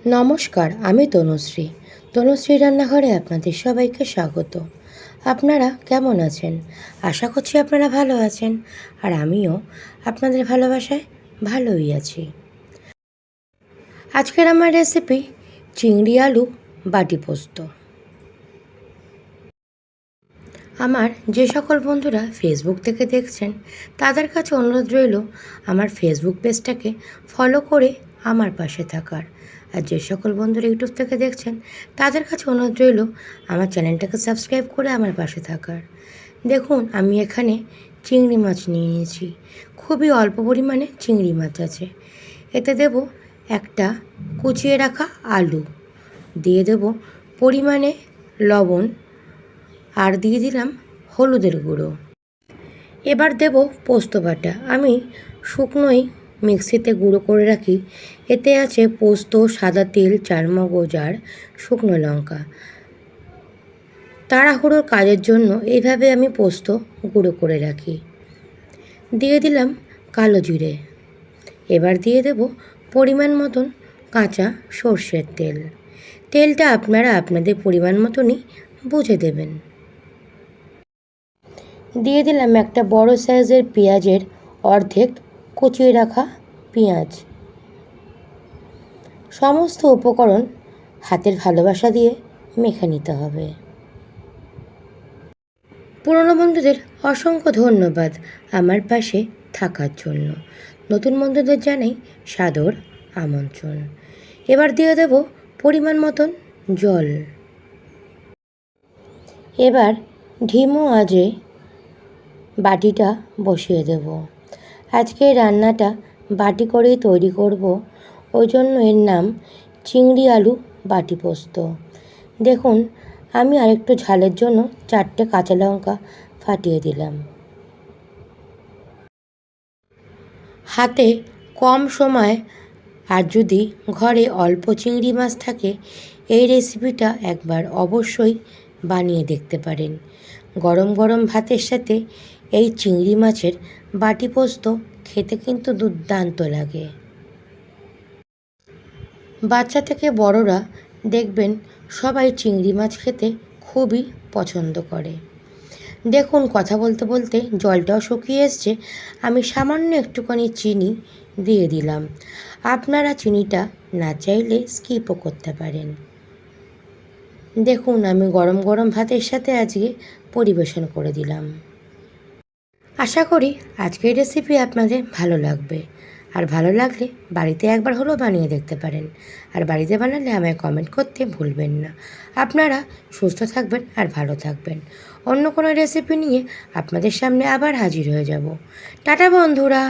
নমস্কার, আমি তনুশ্রী। তনুশ্রী রান্নাঘরে আপনাদের সবাইকে স্বাগত। আপনারা কেমন আছেন? আশা করছি আপনারা ভালো আছেন, আর আমিও আপনাদের ভালোবাসায় ভালোই আছি। আজকের আমার রেসিপি চিংড়ি আলু বাটি পোস্ত। আমার যে সকল বন্ধুরা ফেসবুক থেকে দেখছেন তাদের কাছে অনুরোধ রইল আমার ফেসবুক পেজটাকে ফলো করে আমার পাশে থাকার। আর যে সকল বন্ধুরা ইউটিউব থেকে দেখছেন তাদের কাছে অনুরোধ রইল আমার চ্যানেলটাকে সাবস্ক্রাইব করে আমার পাশে থাকার। দেখুন, আমি এখানে চিংড়ি মাছ নিয়ে নিয়েছি। খুবই অল্প পরিমাণে চিংড়ি মাছ আছে। এতে দেব একটা কুচিয়ে রাখা আলু, দিয়ে দেব পরিমাণে লবণ, আর দিয়ে দিলাম হলুদের গুঁড়ো। এবার দেব পোস্ত বাটা। আমি শুকনোই মিক্সিতে গুঁড়ো করে রাখি। এতে আছে পোস্ত, সাদা তেল, চারমগজ আর শুকনো লঙ্কা। তাড়াহুড়োর কাজের জন্য এইভাবে আমি পোস্ত গুঁড়ো করে রাখি। দিয়ে দিলাম কালো জিরে। এবার দিয়ে দেব পরিমাণ মতন কাঁচা সর্ষের তেল। তেলটা আপনারা আপনাদের পরিমাণ মতনই বুঝে দেবেন। দিয়ে দিলাম একটা বড় সাইজের পেঁয়াজের অর্ধেক কুচিয়ে রাখা পেঁয়াজ। সমস্ত উপকরণ হাতের ভালোবাসা দিয়ে মেখে নিতে হবে। পুরনো বন্ধুদের অসংখ্য ধন্যবাদ আমার পাশে থাকার জন্য। নতুন বন্ধুদের জানাই সাদর আমন্ত্রণ। এবার দিয়ে দেব পরিমাণ মতন জল। এবার ঢিমো আঁচে বাটিটা বসিয়ে দেব। আজকে রান্নাটা বাটি করেই তৈরি করব, ওই জন্য এর নাম চিংড়ি আলু বাটি পোস্ত। দেখুন, আমি আরেকটু ঝালের জন্য 4টে কাঁচা লঙ্কা ফাটিয়ে দিলাম। হাতে কম সময় আর যদি ঘরে অল্প চিংড়ি মাছ থাকে, এই রেসিপিটা একবার অবশ্যই বানিয়ে দেখতে পারেন। গরম গরম ভাতের সাথে এই চিংড়ি মাছের বাটি পোস্ত খেতে কিন্তু দুর্দান্ত লাগে। বাচ্চা থেকে বড়রা দেখবেন সবাই চিংড়ি মাছ খেতে খুবই পছন্দ করে। দেখুন, কথা বলতে বলতে জলটাও শুকিয়ে এসছে। আমি সামান্য একটুখানি চিনি দিয়ে দিলাম। আপনারা চিনিটা না চাইলে স্কিপও করতে পারেন। দেখুন, আমি গরম গরম ভাতের সাথে আজকে পরিবেশন করে দিলাম। আশা করি আজকের রেসিপি আপনাদের ভালো লাগবে, আর ভালো লাগলে বাড়িতে একবার হলেও বানিয়ে দেখতে পারেন। আর বাড়িতে বানালে আমায় কমেন্ট করতে ভুলবেন না। আপনারা সুস্থ থাকবেন আর ভালো থাকবেন। অন্য কোনো রেসিপি নিয়ে আপনাদের সামনে আবার হাজির হয়ে যাব। টাটা বন্ধুরা।